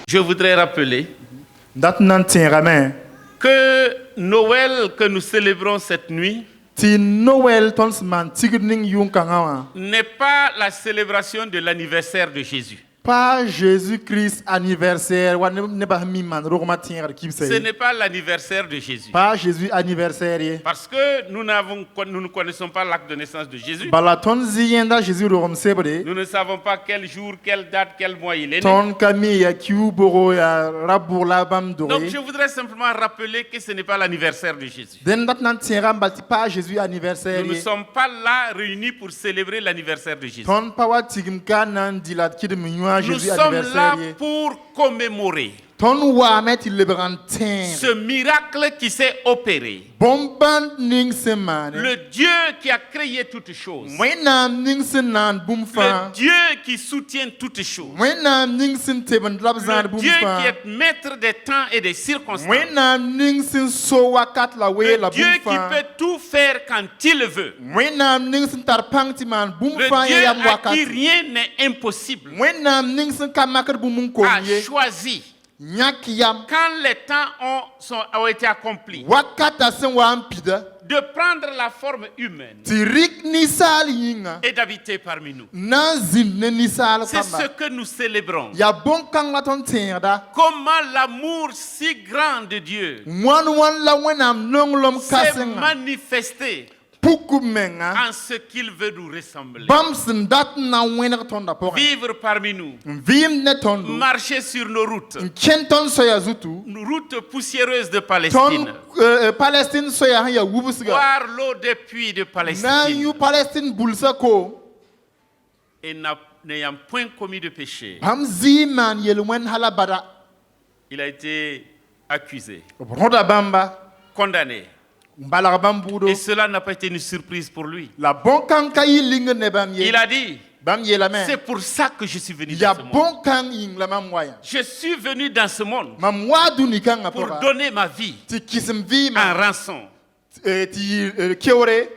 Je voudrais rappeler Dat nan tienrame. que Noël que nous célébrons cette nuit Ti Noël tons man tigning yung kangawa. n'est pas la célébration de l'anniversaire de Jésus. Pas Jésus-Christ anniversaire. Wa ne ba mi man rogma tienra Ce kibse. n'est pas l'anniversaire de Jésus. Pas Jésus anniversaire. Parce que nous ne connaissons pas l'acte de naissance de Jésus. Bala ton ziyenda Jésus rom sebre. Nous ne savons pas quel jour, quelle date, quel mois il est né. Ton kami ya kiu boro ya rabour la bam Donc doré. je voudrais simplement rappeler que ce n'est pas l'anniversaire de Jésus. Den dat nan tienra balti pas Jésus anniversaire. Nous ne sommes pas là réunis pour célébrer l'anniversaire de Jésus. Ton pawa tigim kanan dilat kidem nyua Nous Jésus sommes là anniversaire. pour commémorer Ton wa met il lebrantin. ce miracle qui s'est opéré. Bomban ning semane. Le Dieu qui a créé toutes choses. Mwenam ning senan bumfa. Le Dieu qui soutient toutes choses. Mwenam ning sen teben labzan Le Dieu bumfa. qui est maître des temps et des circonstances. Mwenam ning sen so wakat la we la Le Dieu qui bumfa. peut tout faire quand il veut. Mwenam ning sen tarpang man Le bumfa Dieu yam à wakat. qui rien n'est impossible Mwenam ning sen kamakar bumun a komye. choisi, Nyak yam. quand les temps ont été accomplis, Wakata sen wa ampida. de prendre la forme humaine Tirik nisal yinga. et d'habiter parmi nous. Nazin ne nisal C'est ce kamba. que nous célébrons. Ya bon kang la ton tienda. Comment l'amour si grand de Dieu Wan la wenam long lom s'est kasenga. manifesté Puku menga. en ce qu'il veut nous ressembler. Bamsen dat na wener tonda pora. Vivre parmi nous, Vim ne tondu. marcher sur nos routes, Kenton soya zutu. une route poussiéreuse de Ton Palestine, Palestine soya ya wubusga. boire l'eau des puits de Na Palestine yu Palestine bulsa ko. et n'ayant point commis de péché. Bam ziman yelwen halabada. Il a été accusé, Roda bamba. condamné. Mbala bambudo. Et cela n'a pas été une surprise pour lui. La bon kan kayi linga ne bam ye. Il a dit, Bam ye la men. c'est pour ça que je suis venu Ya dans ce monde. bon kan ying la mamwaya. Je suis venu dans ce monde Mam wadu ni kan pour apora. donner ma vie Ti kisim vi en ma. rançon. Ti keore.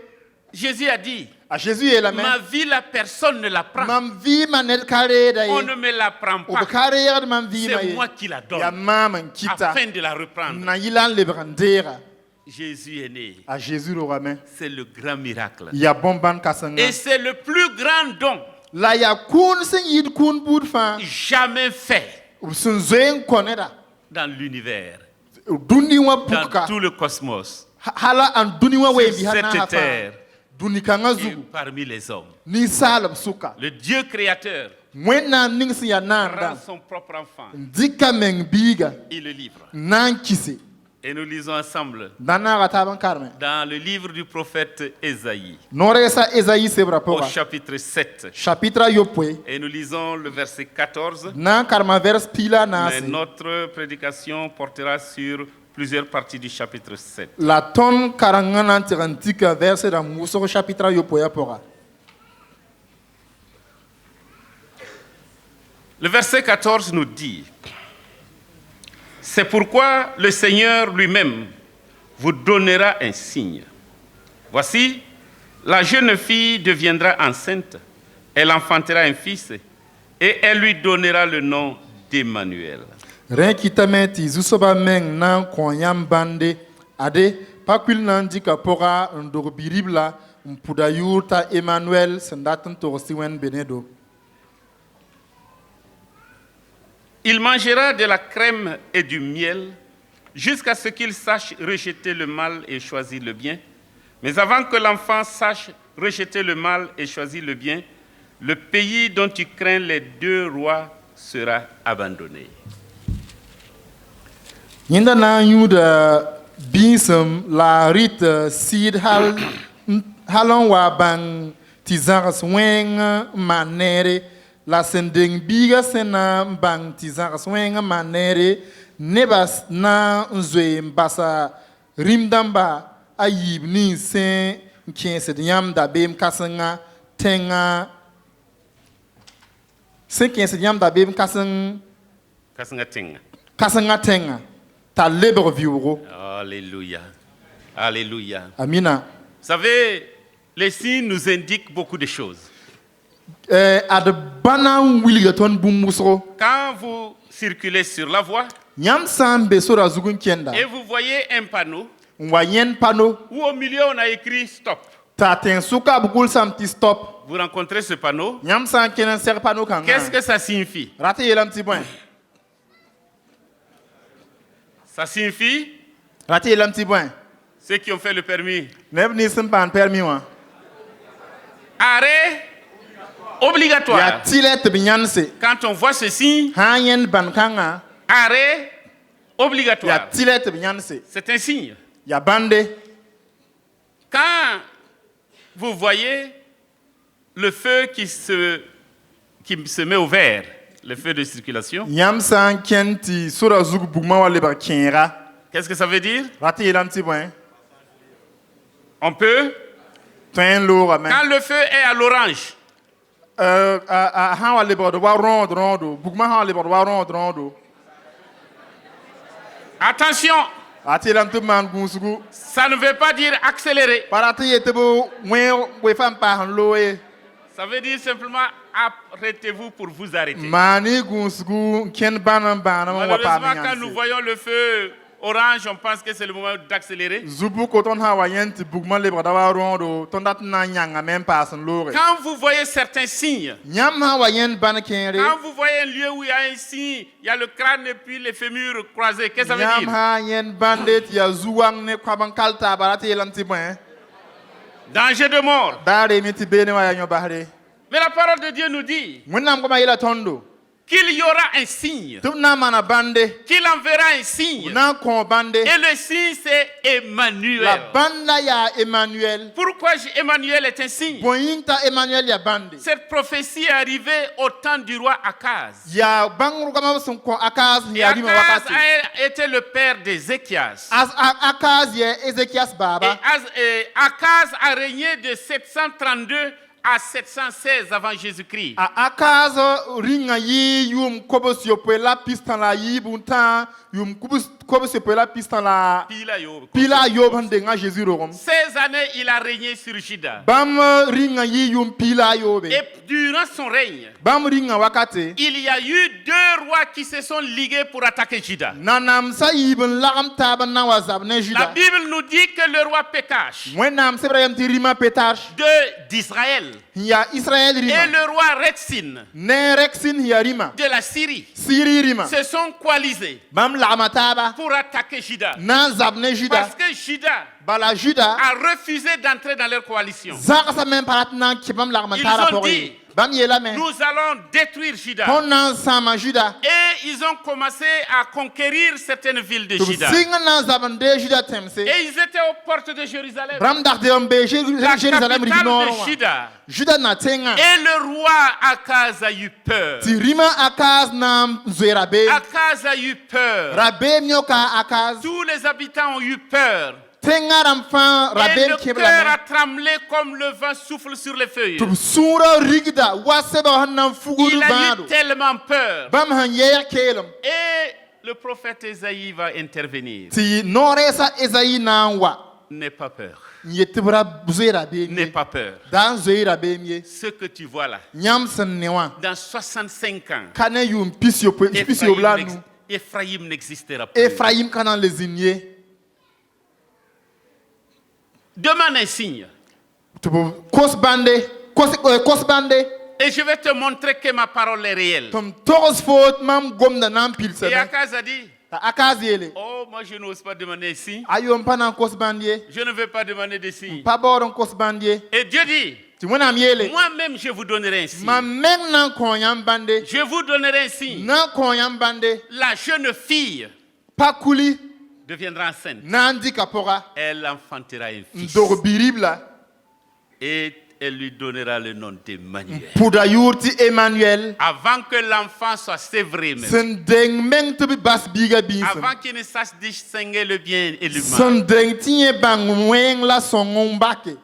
Jésus a dit, A Jésus ye la men. ma vie, la personne ne la prend. Mam vi manet kare da On ye. ne me la prend O pas. kare yard mam vi ma C'est ye. moi qui la Ya donne maman kita. afin de la reprendre. Na yilan lebrandera. Jésus est né. A Jésus le ramen. C'est le grand miracle. Ya bomban kasanga. Et c'est le plus grand don La ya kun sen yid kun bud fa. jamais fait Sun zoen koneda. dans l'univers, Dundi wa dans buka. tout le cosmos, Hala an duni wa we bi sur hana cette hafa. terre Duni kanga et zugu. parmi les hommes. Ni salam suka. Le Dieu créateur Mwena ning si ya prend nanda. son propre enfant, Dika meng biga. il le livre. Nan kisi. Et nous lisons ensemble Dana rataban karme. dans le livre du prophète Ésaïe, Noresa Esaïe sebra au pora. chapitre 7. Chapitre yopwe. Et nous lisons le verset 14. Nan karma vers pila na Mais se. notre prédication portera sur plusieurs parties du chapitre 7. La ton karangana tirantika verse da muso chapitre yopwe ya pora. Le verset 14 nous dit, c'est pourquoi le Seigneur lui-même vous donnera un signe. Voici, la jeune fille deviendra enceinte, elle enfantera un fils, et elle lui donnera le nom d'Emmanuel. Ren kitameti zusoba meng nan konyam bande ade pakwil nan dika pora ndor biribla mpuda yurta Emmanuel sendaten torsiwen benedo. Il mangera de la crème et du miel jusqu'à ce qu'il sache rejeter le mal et choisir le bien. Mais avant que l'enfant sache rejeter le mal et choisir le bien, le pays dont tu crains les deux rois sera abandonné. Yinda nan yuda binsem la rit sid halon wa bang tizars weng manere la sending biga sena bang tizars weng manere nebas na nzwe mbasa rimdamba ayib ni sen kiense yam da bem kasanga tenga sen kiense yam da bem kasanga tenga ta leber viuro. Alléluia. Alléluia. Amina. Vous savez, les signes nous indiquent beaucoup de choses. ad bana wilga ton bumusro Quand vous circulez sur la voie nyam sambe sora zugun kenda et vous voyez un panneau wayen pano où au milieu on a écrit stop. taten suka bugul samti stop Vous rencontrez ce panneau. nyam san kenen ser pano kan Qu'est-ce que ça signifie? rate yelam ti point Ça signifie rate yelam ti point ceux qui ont fait le permis. nev ni simpan permis wa Arrêt ya obligatoire. tilet binyanse Quand on voit ce signe, hanyen ban kanga arrêt ya obligatoire. tilet binyanse C'est un signe. ya bande Quand vous voyez le feu qui se met au vert, le feu de circulation, nyam san kenti sora zug bugma wale ba kenra qu'est-ce que ça veut dire? rate yelam ti point On peut, ten lo amen quand le feu est à l'orange, han wale ba do wa rondo bugma han wale ba do wa rondo attention, rate yelam ti man gunsugu ça ne veut pas dire accélérer. parate yete bo we fam pa han loe Ça veut dire simplement arrêtez-vous pour vous arrêter. mani gunsugu ken banan banan wa pa Malheureusement, quand nous voyons le feu orange, on pense que c'est le moment d'accélérer. zubu ko ton ha wa yenti bugma le ba da wa rondo ton dat na nyanga même pas san lore Quand vous voyez certains signes, nyam ha wa yen ban kenre quand vous voyez un lieu où il y a un signe, il y a le crâne et puis les fémurs croisés, qu'est-ce que ça veut nyam dire? ha yen bandet ya zuwang ne kwa ban kalta barate yelam ti point Danger de mort. dare mi ti bene wa ya nyo bahre Mais la parole de Dieu nous dit munam ko ma yela tondo qu'il y aura un signe, tumna mana bande qu'il enverra un signe. na ko bande Et le signe, c'est Emmanuel. la banda ya Emmanuel Pourquoi Emmanuel est un signe? boyinta Emmanuel ya bande Cette prophétie est arrivée au temps du roi Akaz. ya bangru kama sun ko akaz Et ya rima Akaz wakati a été le père d'Ézéchias. akaz ya Ezekias baba Akaz a régné de 732 à 716 avant Jésus-Christ. akaz ringa yi yum kobos yopela pistan la yi bunta yum kobos yopela pistan la pila yob hande nga Jésus rom 16 années, il a régné sur Juda. bam ringa yi yum pila yobe Et durant son règne, bam ringa wakati il y a eu deux rois qui se sont ligués pour attaquer Juda. nanam sa yibn lagam taban na wazab ne La juda Bible nous dit que le roi Pékash wenam sebrayam ti rima petash d'Israël ya Israël et rima le roi Retsin ne rexin ya rima de la Syrie siri rima se sont coalisés bam lagama taba pour attaquer Juda. na zabne juda Parce que Juda bala juda a refusé d'entrer dans leur coalition. zaka sa même parat nan ki bam lagama Ils tara ont pour dit, bam yela men nous allons détruire Juda. ton nan sama juda Et ils ont commencé à conquérir certaines villes de to Juda. singa nan zabande juda temse Et ils étaient aux portes de Jérusalem. bram darde ombe La Jérusalem capitale rigno de Juda. juda na tenga Et le roi Akaz a eu peur. ti rima akaz nam zerabe Akaz a eu peur. rabe mioka akaz Tous les habitants ont eu peur. tenga ram fan Et rabe le kebla cœur a tremblé comme le vent souffle sur les feuilles. to sura rigda waseba hannan fugudu Il a bado eu tellement peur. bam han yeya kelum Et le prophète Ésaïe va intervenir. ti noresa Esaïe nan wa N'aie pas peur. yetibra zerabe N'aie pas peur. dan zerabe mie Ce que tu vois là, nyam san newa dans 65 ans, kana yum pisio blanu Ephraïm n'existera plus. Ephraim kana lezinye Demande un signe. to kosbande kosbande Et je vais te montrer que ma parole est réelle. tom toros fot mam gomda nan pilse Et Akaz a dit, ta akazele oh, moi je n'ose pas demander un signe. ayom panan kosbandie Je ne vais pas demander de signe. pa boron kosbandie Et Dieu dit, ti wonam yele moi-même je vous donnerai un signe. ma meng nan konyam bande Je vous donnerai un signe. nan konyam bande La jeune fille pakuli deviendra enceinte. nandi kapora Elle enfantera un fils. ndor biribla Et elle lui donnera le nom d'Emmanuel. puda yurti Emmanuel Avant que l'enfant soit sévré même. sen deng meng to bi bas biga bi Avant qu'il ne sache distinguer le bien et le mal. sen deng tinye bang weng la songon mbake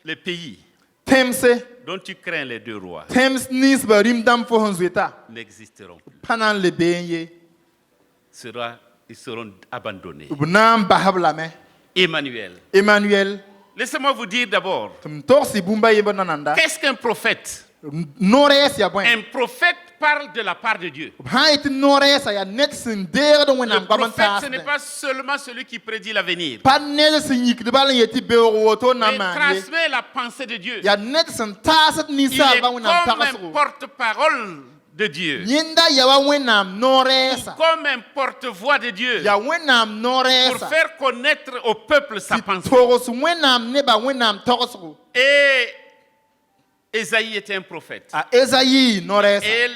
Les pays temse dont tu crains les deux rois tems nis ba rimdam fo hanzweta n'existeront plus. panan le benye Ils seront abandonnés. ubnam bahabla me Emmanuel. Emmanuel Laissez-moi vous dire d'abord, tum torsi bumba yeba nananda qu'est-ce qu'un prophète? noores ya bõe Un prophète parle de la part de Dieu. b sã n yetɩ noorɛɛsa yaa ned sẽn deegd Le wẽnnaam goam n prophète, ce n'est taasdẽ pas seulement celui qui prédit l'avenir. pa ned sẽn yikd bal n yetɩ beoog woto n na n Il maan ye transmet la pensée de Dieu. yaa ned sẽn taasd Il est ninsaalbã wẽnnaam comme un tagsgo porte-parole de Dieu. yẽnda ya wa wẽnnaam noorɛɛsa Comme un porte-voix de Dieu. yaa wẽnnaam Pour noorɛɛsa faire connaître au peuple sa tɩ pensée. togs wẽnnaam nebã wẽnnaam togsgo Et Ésaïe était un prophète. a ezayi noorɛɛsa Et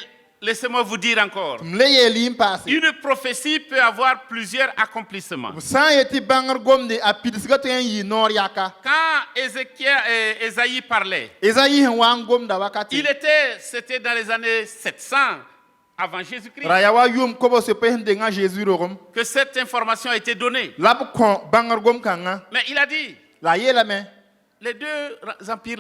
laissez-moi vous dire encore. m le yeel yɩn paase Une prophétie peut avoir plusieurs accomplissements. b sã n yetɩ bãngr gomde a pidsga tõe n yɩ noor yaka Quand Ésaïe parlait, ezayi sẽn wa n gomda wakate c'était dans les années 700 avant Jésus-Christ ra ya wa yʋʋm kobs p sẽn denga a Jésus rogem que cette information a été donnée. la b kõ bãngr gom kãngã Mais il a dit, la a yeelame les deux empires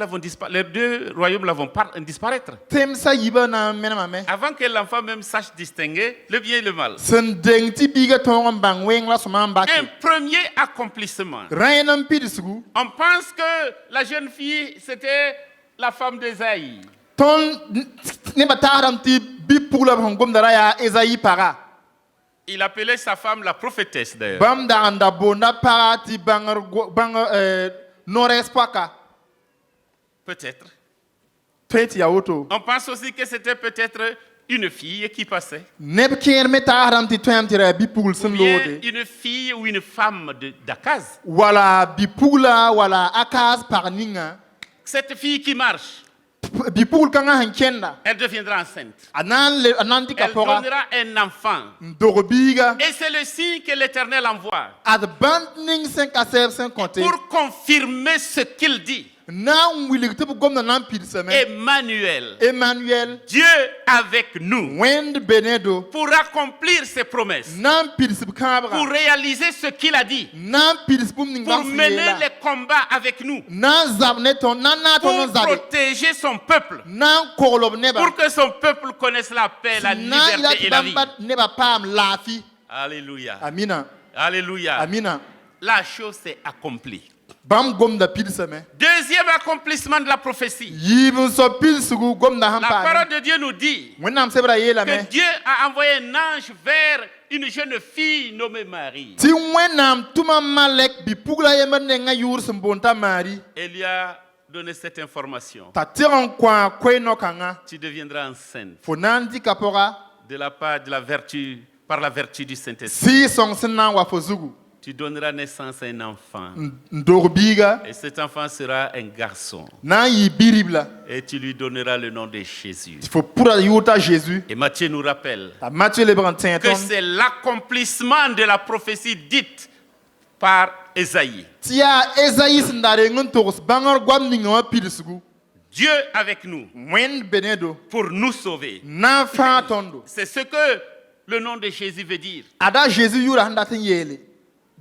les deux royaumes vont disparaître. temsã yibã na n menemame Avant que l'enfant même sache distinguer le bien et le mal. sẽn deng tɩ biigã tõog n bãng wẽng la sõma n Un bake premier accomplissement. rãen n pidsgu On pense que la jeune fille, c'était la femme d'Ésaïe. tõnd nebã tagsdame tɩ bi-pugla b sẽn gomda ra yaa ezayi paga Il appelait sa femme la prophétesse d'ailleurs. bãmb dag n da boonda paga tɩ noorɛɛs poaka Peut-être. tõe tɩ ya woto On pense aussi que c'était peut-être une fille qui passait. neb kẽer me tagsdame tɩ tõem tɩ ra yaa bi-pugl Ou sẽn bien loode une fille ou une femme d'Akaz. wala bi-pugla wala akaas pag ninga Cette fille qui marche, bi-pugl kãngã sẽn kẽnda elle deviendra enceinte. a na n dɩka Elle pɔga donnera un enfant. n dog biiga Et c'est le signe que l'Éternel envoie ad bãmb ning sẽn ka sɛɛb sẽn kõte pour confirmer ce qu'il dit. na n wilg tɩ b gomda na n pidsame Emmanuel, emmanuel Dieu avec nous, wẽnd benedo pour accomplir ses promesses, na n pids b kãabga pour réaliser ce qu'il a dit, na n pids bũmb ning pour bãmb sẽn mener yeela les combats avec nous, na n zab ne tõnd na n na tõnd n pour zabe protéger son peuple, na n kogl b neba pour que son peuple connaisse la paix, la na n yɩla liberté tɩ et la vie. bãmb neba paam laafɩ Alléluia. amina Alléluia. amina La chose s'est accomplie. bãmb gomda pidsame Deuxième accomplissement de la prophétie. yiib n so pidsgu gomda sẽn La paame parole de Dieu nous dit wẽnnaam sebra yeelame que Dieu a envoyé un ange vers une jeune fille nommée Marie. tɩ wẽnnaam tʋma malɛk bi-pugla yembr nengã yʋʋr sẽn boond t'a maari Elle lui a donné cette information. t'a tɩg n kõ koe-no-kãngã Tu deviendras enceinte fo na n dɩka pʋga de la part de la vertu, par la vertu du Saint-Esprit. sɩɩ-sõng sẽn na n wa fo zugu Tu donneras naissance à un enfant. n dog biiga Et cet enfant sera un garçon. na n yɩ bi-rib la Et tu lui donneras le nom de Jésus. tɩ fo pʋra yʋʋr t'a Jésus Et Matthieu nous rappelle t'a Matthieu lebg n tẽ que tõnd c'est l'accomplissement de la prophétie dite par Ésaïe. tɩ yaa ezayi sẽn da reng n togs bãngr goam ninga wã pidsgu Dieu avec nous wẽnd benedo pour nous sauver. na n fãa tõndo C'est ce que le nom de Jésus veut dire. ada Jésus yʋʋra sẽn dat n yeele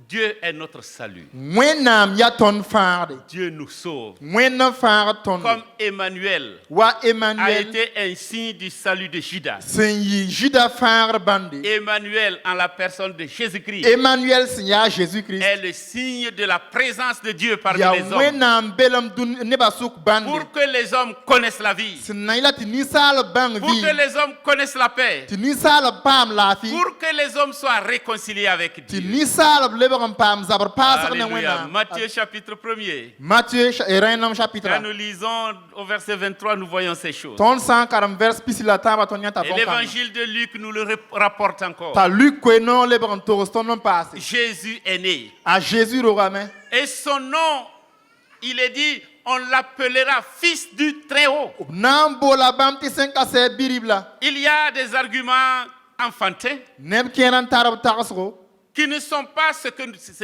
Dieu est notre salut. wẽnnaam ya tõnd fãagde Dieu nous sauve. wẽnd n fãagd tõndo Comme Emmanuel wa a emmanuel été un signe du salut de Judas. sẽn yɩ juda fãagd bãnde Emmanuel, en la personne de Jésus-Christ, emmanuel sẽn yaa Jésus-Christ est le signe de la présence de Dieu parmi yaa les hommes. wẽnnaam belem nebã sʋk bãnde Pour que les hommes connaissent la vie. sẽn na yɩla tɩ ninsaalb bãng Pour que vɩɩm les hommes connaissent la paix. tɩ ninsaalb paam laafɩ Pour que les hommes soient réconciliés avec tɩ Dieu. ninsaalb lebg n paam zabr paasg ne Alléluia. wẽnnaam Matthieu chapitre 1er. Matthieu rẽnnem chapitre Quand nous lisons au verset 23, nous voyons ces choses. tõnd sã n karem vers pisi la tãabã tõnd yãta Et bõn-kãngã l'évangile de Luc nous le rapporte encore. t'a luk koe-noog lebg n togs tõnd n paase Jésus est né. a Jésus rogame Et son nom, il est dit, on l'appellera fils du Très-Haut. b na n boola bãmb tɩ sẽn ka sɛɛ bi-rib la Il y a des arguments enfantins neb kẽer n tar b tagsgo qui ne sont pas ce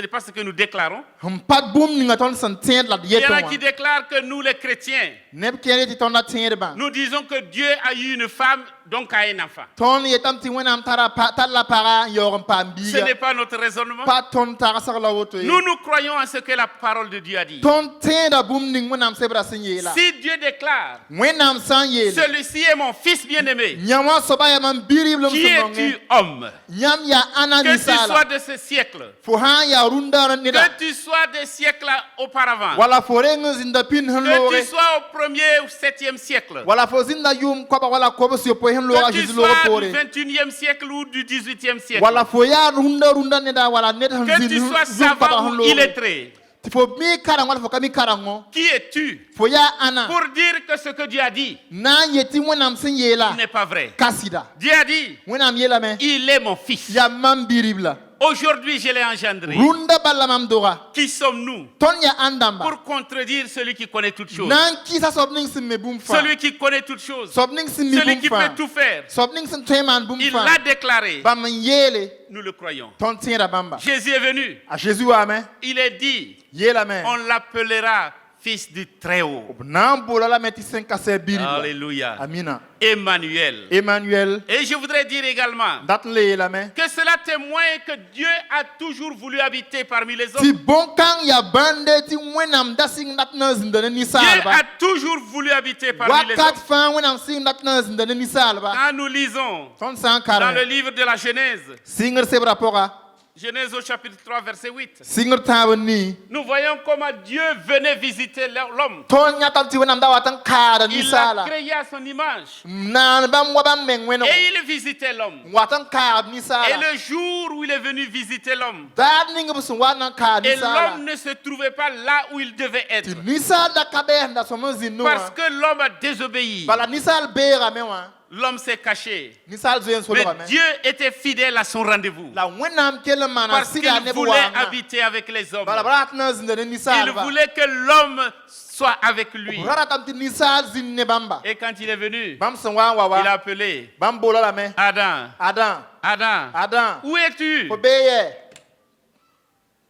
n'est pas ce que nous déclarons. sẽn pat bũmb ninga tõnd sẽn tẽed la d Il y en yetẽ a wã qui déclarent que nous, les chrétiens, neb kẽer yetɩ tõnd la tẽedbã nous disons que Dieu a eu une femme, donc a un enfant. tõnd yetame tɩ wẽnnaam tar la paga n yaoog n paam Ce biiga n'est pas notre raisonnement. pa tõnd tagsg la woto ye Nous croyons en ce que la parole de Dieu a dit. tõnd tẽeda bũmb ning wẽnnaam sebra sẽn yeela Si Dieu déclare, wẽnnaam sã n yeele celui-ci est mon fils bien-aimé, yã wã soaba yaa mam bi-riblem qui sẽn es-tu nongẽ homme? yãmb yaa ãna Que tu sois ninsaala de ce siècle, fo sã n yaa rũndã neda que tu sois sois des siècles auparavant, wala fo reng zinda pin hen que tu lore sois au 1er ou 7e siècle, wala fo zinda yum ko ba wala ko bo po hen lora que tu Jésus lore sois pore du 21e siècle ou du 18e siècle, wala fo ya runda ne da wala net hen que tu zin sois zum ko ba savant hen ou lore illettré, ti fo mi karang wala fo kami karango qui es-tu fo ya ana pour dire que ce que Dieu a dit na yeti wonam sin yela n'est pas vrai? kasida Dieu a dit, wonam yela me il est mon fils. ya mam biribla Aujourd'hui, je l'ai engendré. runda balla mam dora Qui sommes-nous ton ya andamba pour contredire celui qui connaît toutes choses? nan kisa sobning sin me bum fa Celui qui connaît toutes choses. sobning sin mi Celui bum qui fa peut tout faire. sobning sin teman bum Il fa l'a déclaré. bam yele Nous le croyons. ton tira bamba Jésus est venu. a Jésus wa me Il est dit, yela me on l'appellera fils du Très-Haut. nan bola la meti sin kase biribla Alléluia. amina Emmanuel. Emmanuel Et je voudrais dire également dat le yela me que cela témoigne que Dieu a toujours voulu habiter parmi les ti hommes. bon kan ya bande ti wenam dasing dat na zindane ni Dieu salba a toujours voulu habiter parmi les wakat hommes. fan wenam sing dat na zindane ni salba Quand nous lisons ton san dans le kara livre de la Genèse, singer sebra poka Genèse au chapitre 3, verset 8, singer tabani nous voyons comment Dieu venait visiter l'homme. ton nyatan ti wenam da watan kara ni Il l'a sala créé à son image nan bam wa bam meng weno et il visitait l'homme. watan kara ni Et sala le jour où il est venu visiter l'homme, dad ninga busun watan kara ni et sala l'homme ne se trouvait pas là où il devait être, ti ni sal da kabe nda somo zinu parce que l'homme a désobéi. bala ni sal bera mewa L'homme s'est caché. ni sal zoen so Mais lo me Dieu était fidèle à son rendez-vous la wenam kele mana parce sida qu'il ne voulait bwa habiter avec les hommes. bala bala tna zindane ni Il salba voulait que l'homme soit avec lui. rara tam ti ni sal zinne bamba Et quand il est venu, bam son wa wa il a wa appelé bam bola la me Adam. Adam Adam, Adam où es-tu? ko beye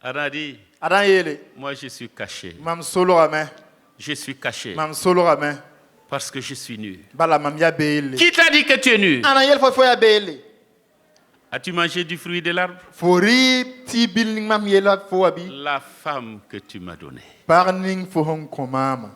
Adam dit, Adam yele moi je suis caché. mam solo la me Je suis caché mam solo la me parce que je suis nu. bala mam ya beyele Qui t'a dit que tu es nu? ana yel fo ya beyele As-tu mangé du fruit de l'arbre? fori ti billing mam yela fo abi La femme que tu m'as donnée. parning fo hon ko mama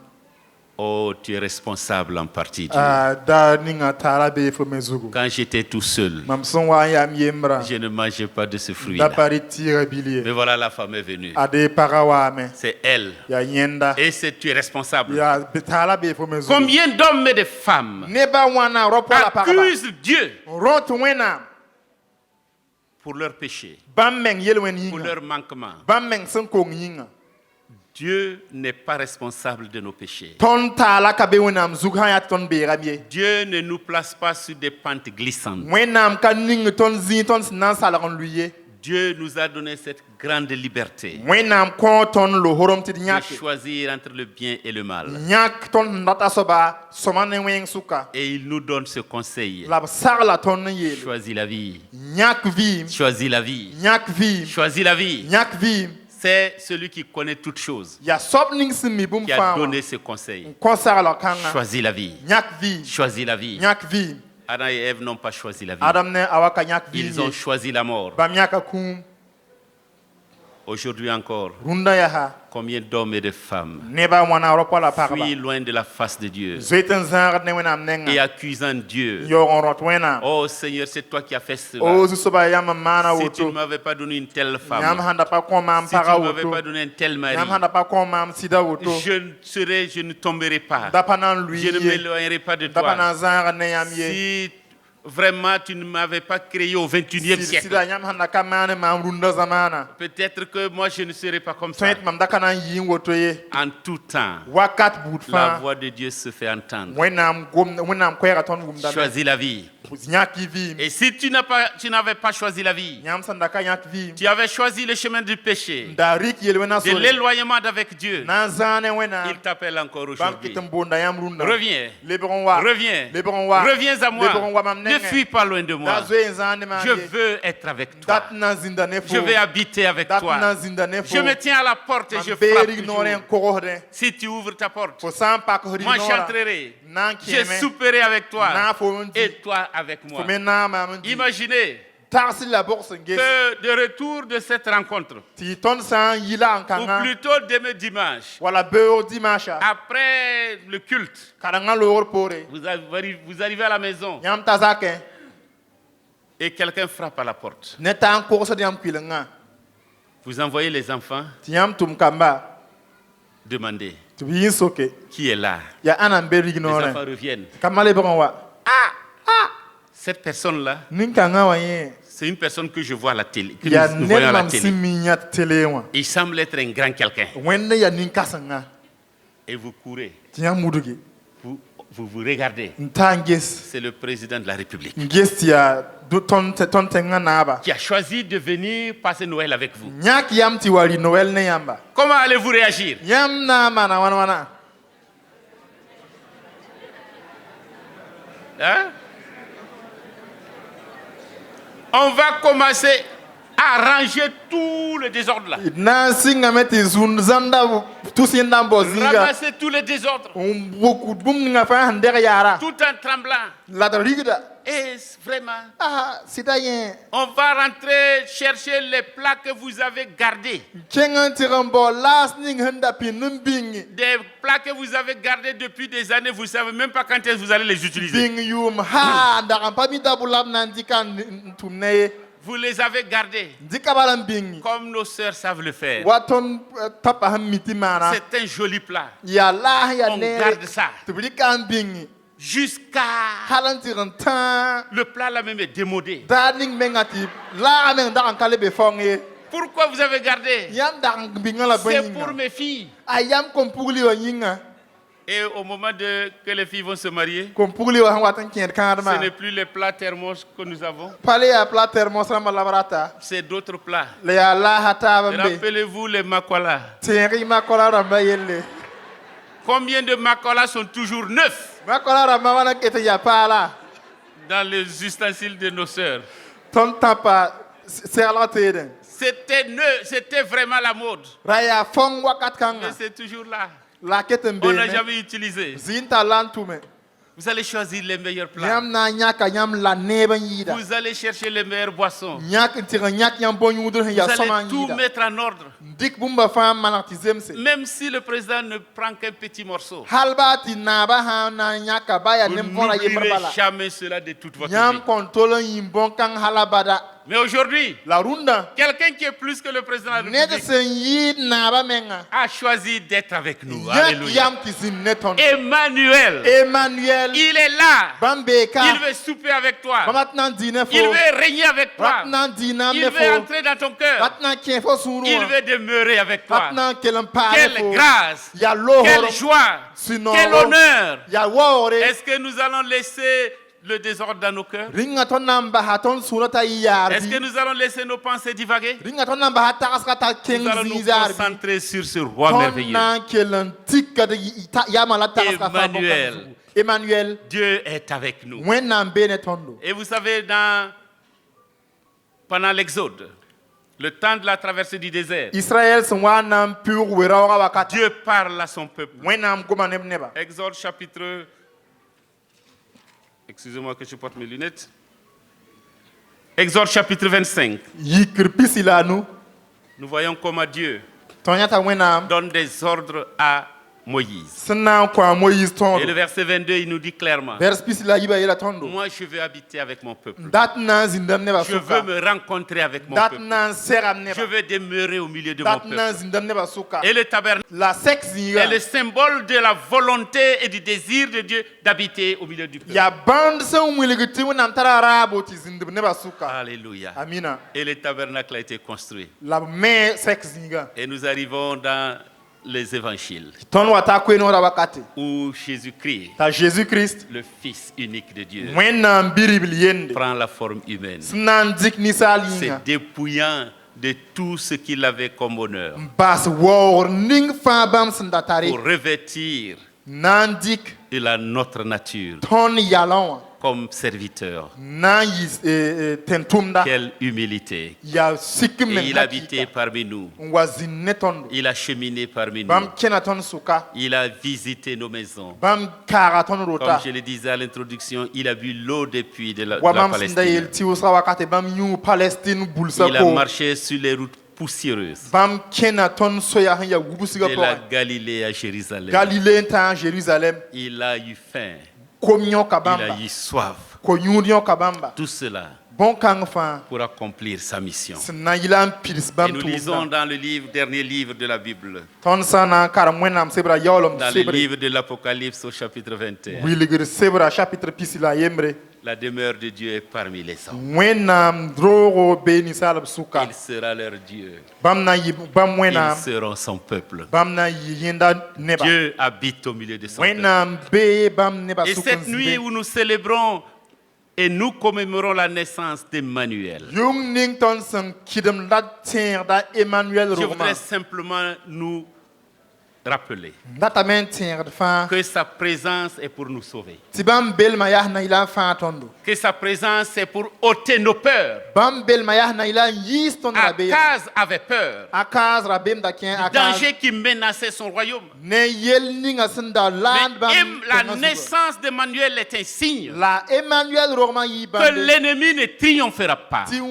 Oh, tu es responsable en partie, Dieu. da ninga tara be fo mezugo Quand j'étais tout seul, mam son wa ya yemra je ne mangeais pas de ce da fruit-là. pari tira bilier Mais voilà, la femme est venue. ade para wa me C'est elle. ya yenda Et tu es responsable. ya tara be fo mezugo Combien d'hommes et de femmes neba wana ropo la para accusent Dieu rot wena pour leurs péchés, bam meng yel wen pour yinga leurs manquements? bam meng sen ko yinga Dieu n'est pas responsable de nos péchés. ton tala ka be wenam zug ha ya ton be rabie Dieu ne nous place pas sur des pentes glissantes. wenam kan ning ton zin ton nan sala kon luye Dieu nous a donné cette grande liberté wenam ko ton lo horom ti de nyak choisir entre le bien et le mal. nyak ton ndata soba somane wen suka Et il nous donne ce conseil. la sarla ton yele Choisis la vie. nyak vi Choisis la vie. nyak vi Choisis la vie. nyak vi C'est celui qui connaît toutes choses ya sobning simi bum qui a fa donné ce conseil. ko sarla kanga Choisis la vie. nyak vi Choisis la vie. nyak vi Adam et Ève n'ont pas choisi la vie. adam ne awaka nyak vi Ils ont choisi la mort. bam nyaka kum Aujourd'hui encore, runda ya ha combien d'hommes et de femmes neba wana ropo la parba fuient loin de la face de Dieu Zweten zang ne wenam et nenga accusant Dieu. yo on rot wenam Oh Seigneur, c'est toi qui as fait cela. o zu soba yam mana Si tu ne woto m'avais pas donné une telle nyam femme, handa pa ko mam si tu para ne m'avais woto pas donné un tel mari, nyam handa pa ko mam sida woto je ne tomberai pas. dapanan lui Je ne m'éloignerai pas de toi. dapanan zang ne yam ye Si vraiment tu ne m'avais pas créé au 21e siècle, sida nyam handa ka mane mam runda zamana peut-être que moi je ne serais pas comme ça. soit mam dakanan yin woto ye En tout temps, wakat bout la fa voix de Dieu se fait entendre. wenam gom wenam ko ton gum da Choisis la vie. nyaki vi Et si tu n'avais pas choisi la vie, nyam sanda ka nyak vi tu avais choisi le chemin du péché, da rik yel wena de so l'éloignement d'avec Dieu, nan zane wena il t'appelle encore bam aujourd'hui. kitam bonda yam runda Reviens, lebron wa reviens, lebron wa reviens à lebron wa moi. mam Ne nenge fuis pas loin de moi. da zoe zane ma Je veux être avec toi. dat na zinda ne fo Je vais habiter avec dat toi. na zinda ne fo Je me tiens à la porte et je frappe beri toujours. noren kohode Si tu ouvres ta porte, fo sam pak hori moi nora j'entrerai. nan Je kieme souperai avec toi na fo mundi et toi avec fo moi. mena ma mundi Imaginez tarsi la bourse nges que de retour de cette rencontre, ti ton san yila ou ankanga plutôt demain dimanche, wala beo dimasha après le culte, karanga lor pore vous arrivez à la maison nyam tazake et quelqu'un frappe à la porte. ne tan ko so diam kwilenga Vous envoyez les enfants Tiam tum kamba. demander Tu vis soke. qui est là. Ya anam beri Les gnore. enfants reviennent. Kamale bonwa. Cette personne-là, Ninka nga waye. c'est une personne que je vois à la télé, que Ya nous voyons à la nem télé. siminya tele wa. Il semble être un grand quelqu'un. Wenne ya ninka sanga. Et vous courez, Tiam mudugi. vous regardez. Ntanges. C'est le président de la République Ngestia do ton tenga naba. qui a choisi de venir passer Noël avec vous. Nyak yam ti wali Noël ne yamba. Comment allez-vous réagir? Yam na mana wana. Hein? On va commencer à ranger tout le désordre là. Na singa meti zunzanda tusinda bozinga. Ramasser tous les désordres. Beaucoup bum nga fa handere yara. Tout en tremblant. La rigida. Et vraiment, Ah, citoyen. on va rentrer chercher les plats que vous avez gardés. Kengan tirambo las ning handa pinum bing. Des plats que vous avez gardés depuis des années, vous ne savez même pas quand est-ce que vous allez les utiliser. Bing yum ha ndaram pami dabulab nandikan tumne. Vous les avez gardés. Dikabalam bing. Comme nos sœurs savent le faire. Waton papa ham mitimana. C'est un joli plat. Ya la ya On ne. garde ça. Tublikan bing. Jusqu'à... Halantiran tan. Le plat là même est démodé. Daning mengati la men daran kale be fonge. Pourquoi vous avez gardé? Yam daran bingala C'est benga. pour mes filles. Ayam kompugli wa yinga. Et au moment que les filles vont se marier, Kompugli wa watan kien ce kandma. n'est plus les plats thermos que nous avons. Pale ya plat thermos ma labrata. C'est d'autres plats. Le ya la hata bambe. Rappelez-vous les makola. Teri makola ramba yelle. Combien de makola sont toujours neufs Makola ramba wana kete ya pala. dans les ustensiles de nos sœurs? Ton tapa serla teden. C'était neuf, c'était vraiment la mode. Raya fong wakat Mais kanga. c'est toujours là. La ketembe. On n'a jamais utilisé. Zinta lantume. Vous allez choisir les meilleurs plats. Yam na nyaka yam la neba yida. Vous allez chercher les meilleures boissons. Nyak tira nyak yam bon yudur ya Vous soma allez tout yida. mettre en ordre. Dik bumba fam manatizem se. Même si le président ne prend qu'un petit morceau. Halbati naba ha na nyaka baya Vous nempora n'oublierez yembala. jamais cela de toute votre Yam vie. kontolo yimbon kang halabada. Mais aujourd'hui, La runda. quelqu'un qui est plus que le président de la Nede République sen yid naba menga. a choisi d'être avec nous. Yak Alléluia. yam kizin neton. Emmanuel, Emmanuel. il est là. Bambeka. Il veut souper avec toi. Maintenant dîner fo. Il veut régner avec toi. Maintenant dîner Il me veut fo. entrer dans ton cœur. Maintenant kien fo sunu. Il veut demeurer avec toi. Maintenant kelam pare Quelle fo. grâce, Ya lohoro. quelle joie, Sinon, quel honneur. Ya wore. Est-ce que nous allons laisser le désordre dans nos cœurs? Ringa ton namba haton sunata yar. Est-ce que nous allons laisser nos pensées divaguer? Ringa ton namba hata askata Nous allons ken nous zizar. concentrer sur ce roi Ton merveilleux. nan kelan tikka de yamala taskata. Emmanuel. Emmanuel. Dieu est avec nous. When nan bene tondo. Et vous savez, pendant l'Exode, le temps de la traversée du désert, Israël son wanam pur wera wakati. Dieu parle à son peuple. When nam goma neba. Exode chapitre... Excusez-moi que je porte mes lunettes. Exode chapitre 25. Yikir pisilanu. Nous voyons comment Dieu Tonyata wenam. donne des ordres à Moïse. Sena kwa Moïse Et tondo. le verset 22, il nous dit clairement, Vers pisila yiba yela tondo. moi je veux habiter avec mon peuple. Dat nan zindam neba Je veux suka. me rencontrer avec mon Dat peuple. nan seram Je neba. veux demeurer au milieu de mon Dat peuple. nan zindam neba suka. Et le tabernacle La sexe est zinga. le symbole de la volonté et du désir de Dieu d'habiter au milieu du peuple. Ya band sen wiligiti wenam tara rabo ti zindam neba suka. Alléluia. Amina. Et le tabernacle a été construit. La me sexe zinga. Et nous arrivons dans les évangiles Ton wata kweno wakati. où Jésus-Christ, Ta Jésus-Christ. le Fils unique de Dieu, Wenam biribil yende. prend la forme humaine, Snan dik se nisalinga. dépouillant de tout ce qu'il avait comme honneur Bas wor ning fa bam sandatari. pour revêtir Nan dik il a notre nature ton yalon. comme serviteur. Nan yis tentumda. Quelle humilité. Ya sikim Et men il habitait parmi nous. Wazin netondo. Il a cheminé parmi nous. Bam kenaton suka. Il a visité nos maisons. Bam karaton Comme rota. je le disais à l'introduction, il a bu l'eau des puits de la Wabam Palestine. sindail tiusra wakati bam yu Palestine bulsa Il a ko. marché sur les routes poussiéreuses Bam kenaton soya ya wubusiga de po. la Galilée à Jérusalem. Galilée ta Jérusalem. Il a eu faim. Komyo Il a kabamba. eu soif. Konyunyo kabamba. Tout cela bon kang fa pour accomplir sa mission. sẽn na yɩla n pids Et bãmb nous lisons dans le dernier livre de la Bible, tõnd sã na n karem wẽnnaam sebrã yaoolem dans le sebre livre de l'Apocalypse au chapitre 21. wilgd sebrã chapitre pisi la a yembre La demeure de Dieu est parmi les hommes. wẽnnaam droogo bee ninsaalb sʋka Il sera leur Dieu. bãmb na n yɩ bãmb Ils wẽnnaam seront son peuple. bãmb na n yɩ yẽnda neba Dieu habite au milieu de son peuple. wẽnnaam bee bãmb neba Et sʋk cette n nuit zĩbe où nous célébrons et nous commémorons la naissance d'Emmanuel, yʋng ning tõnd sẽn kɩdem la tẽegda Emmanuel je rogmã voudrais simplement nous rappeler datame n tẽegd fãa que sa présence est pour nous sauver. tɩ bãmb belmã yaa na yɩla n fãa tõndo Que sa présence est pour ôter nos peurs. bãmb belmã yaa na yɩla n yiis tõnd rabeem Akaz avait peur. akaaz rabeemda kẽ Du akaaz danger qui menaçait son royaume. ne yell ninga sẽn da laand bãmb La tẽngã zugã. naissance d'Emmanuel est un signe la Emmanuel rogmã yɩ que bãmbe l'ennemi ne triomphera pas. tɩ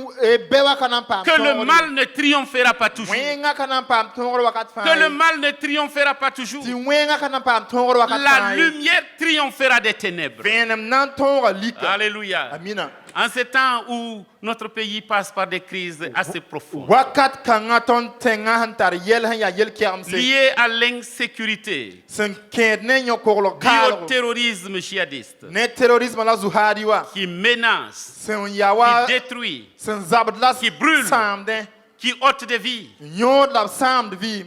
bɛ wa ka na n paam Que le tõogre mal ne triomphera pas toujours. wẽngã ka na n paam tõogr wakat fãa Que le ye. mal ne triomphera pas toujours. tɩ wẽngã ka na n paam tõogr wakat La fãa ye. lumière triomphera des ténèbres. vẽenem na n tõoga lika Alléluia. amina En ce temps où notre pays passe par des crises assez profondes, wakat kãngã tõnd tẽngã sẽn tar yɛl sẽn yaa yel-kɛgemse liées à l'insécurité, sẽn kẽed ne yõ-koglg liées au kaalgo terrorisme djihadiste, ne terrorisme la zuhaadi wa qui menace, sẽn yaa wa qui détruit, sẽn zabd la qui brûle. sãamdẽ qui ôte des vies. yõod la b sãamd vɩɩm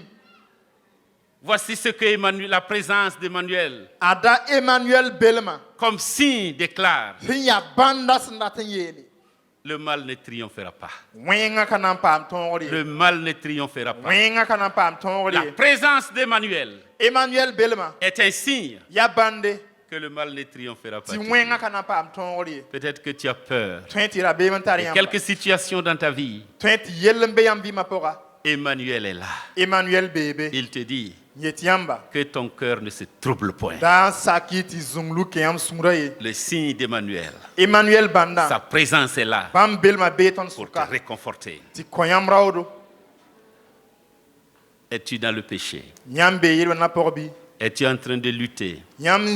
Voici ce que la présence d'Emmanuel, ada Emmanuel belmã comme signe, déclare. sẽn yaa bãnda sẽn dat n yeele Le mal ne triomphera pas. wẽngã ka na n paam tõogr ye Le mal ne triomphera pas. wẽngã ka na n paam tõogr La ye présence d'Emmanuel Emmanuel belmã est un signe yaa bãnde que le mal ne triomphera pas. tɩ wẽngã ka na n paam tõogr ye Peut-être que tu as peur. tõe tɩ rabeem n tar yãmba Quelques situations dans ta vie, tõe tɩ yell n be yãmb vɩɩmã pʋga Emmanuel est là. Emmanuel beebe Il te dit yet yãmba que ton cœur ne se trouble point. daa n sak y tɩ zũnglu kẽ yãmb sũurã ye Le signe d'Emmanuel, Emmanuel sa bãndã présence est là bãmb belmã bee tõnd pour te sʋka réconforter. tɩ kõ yãmb raoodo Es-tu dans le péché? yãmb bee yel-wẽnã pʋg bɩ Es-tu en train de lutter? yãmb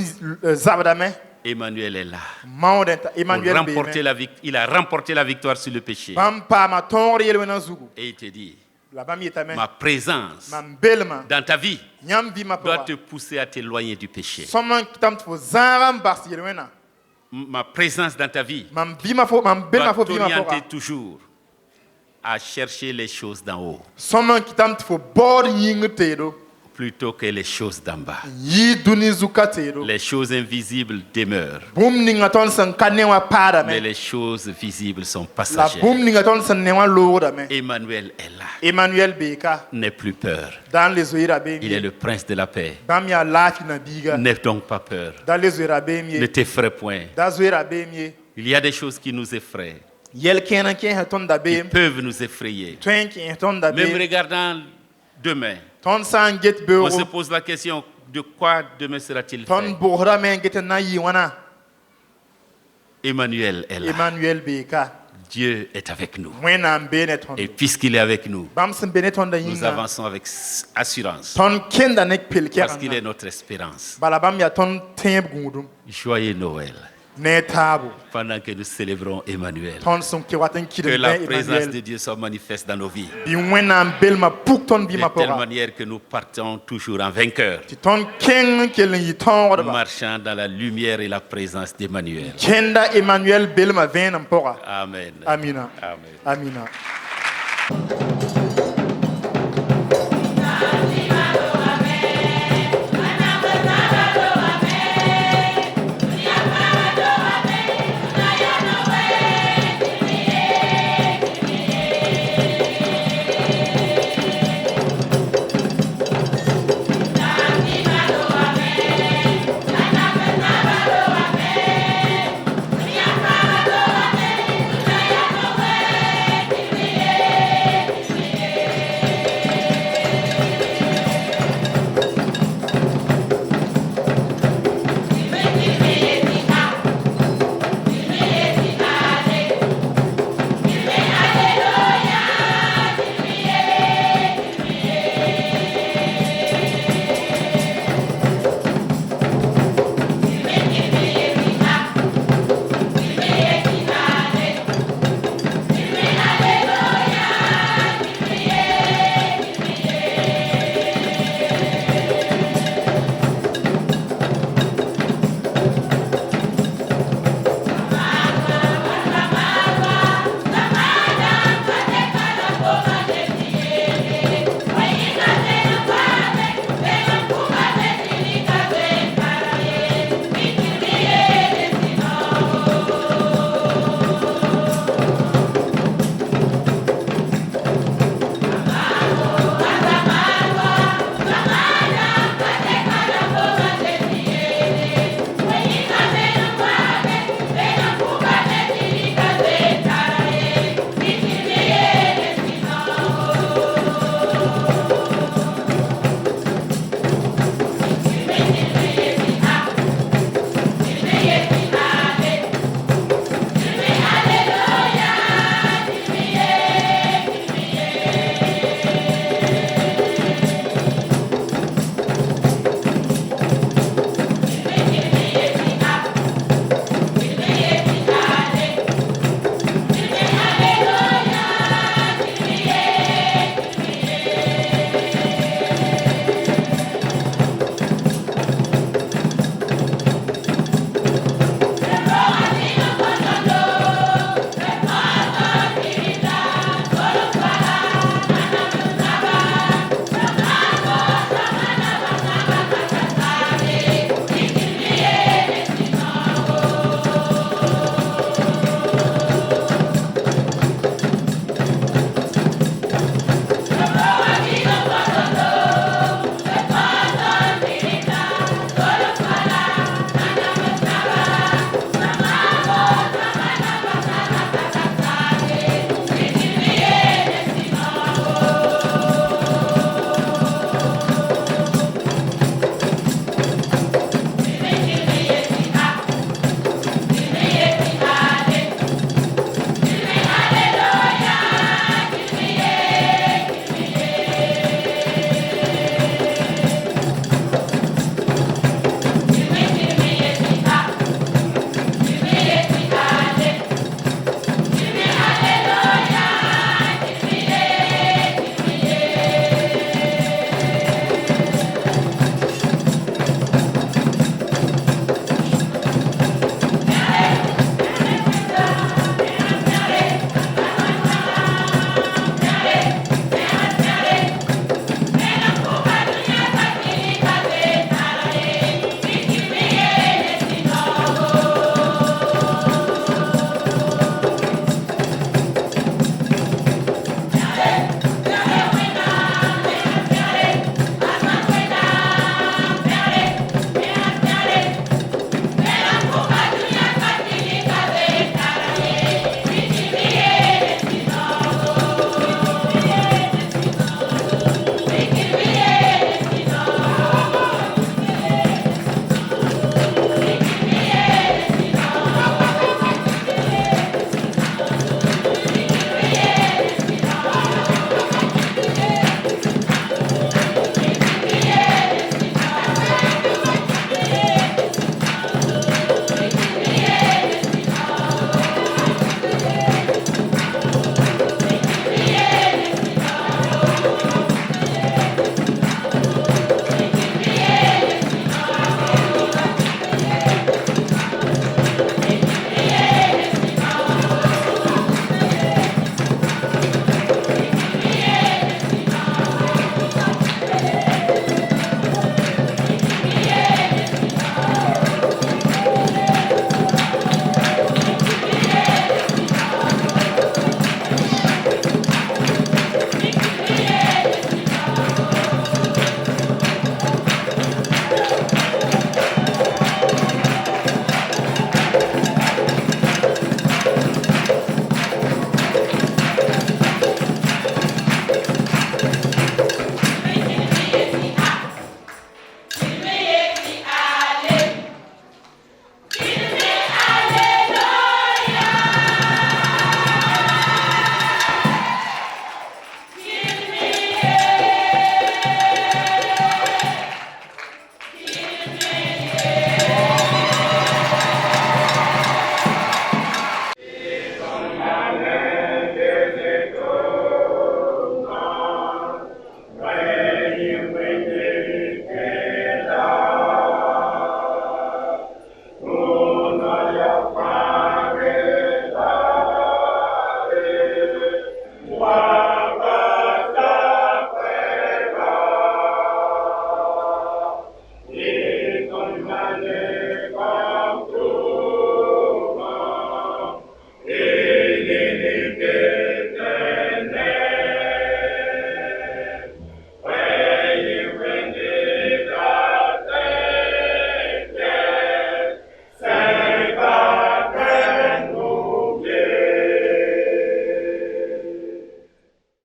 zabdame Emmanuel est là. maoodẽ t'a Pour Emmanuel remporter beeme il a remporté la victoire sur le péché. bãmb paama tõogr yel-wẽnã zugu Et il te dit, la bãmb yetame ma présence mam belmã dans ta vie yãmb vɩɩmã doit pʋga te pousser à t'éloigner du péché. sõm n kɩtame tɩ fo zãag n bas yel-wẽnã Ma présence dans ta vie mam belmã fo doit vɩɩmã t'orienter pʋga toujours à chercher les choses d'en haut sõm n kɩtame tɩ fo baood yĩng teedo plutôt que les choses d'en bas. n yɩ dũni zuka teedo Les choses invisibles demeurent, bũmb ninga tõnd sẽn ka ne wã mais paadame les choses visibles sont la passagères. bũmb ninga tõnd sẽn ne wã loogdame Emmanuel est là. Emmanuel beeka N'aie plus peur. da n le zoeera beem Il est ye le prince de la paix. bãmb yaa laafɩ na biiga N'aie donc pas peur. da le zoeera beem Ne ye t'effraie point. da zoeera beem ye Il y a des choses qui nous effraient, yɛl-kẽen n kẽesã tõnd da qui beem peuvent nous effrayer. tõe n kẽes tõnd da Même beem regardant demain, tõnd sã n get on se beoogo pose la question de quoi demain sera-t-il tõnd fait? bʋgsdame n get n na n yɩ wãna Emmanuel est là. Emmanuel beeka Dieu est avec nous. wẽnnaam bee ne tõnd Et puisqu'il est avec nous, bãmb sẽn be ne tõnda nous yĩnga avançons avec assurance. tõnd kẽnda ne Parce qu'il est pel-kɛgengã notre espérance. bala bãmb yaa tõnd tẽeb gũudum Joyeux Noël. ne taabo Pendant que nous célébrons Emmanuel. tõnd sẽn ke wat n Que kɩdem la bẽ présence de Emmanuel Dieu soit manifeste dans nos vies. bɩ wẽnnaam belmã puk tõnd De bɩmã telle pʋga manière que nous partons toujours en vainqueur, tɩ tõnd kẽng n kell n yɩ tõogdba marchant dans la lumière et la présence d'Emmanuel. kẽnda Emmanuel belmã vẽenem pʋga Amen. amina Amen. amina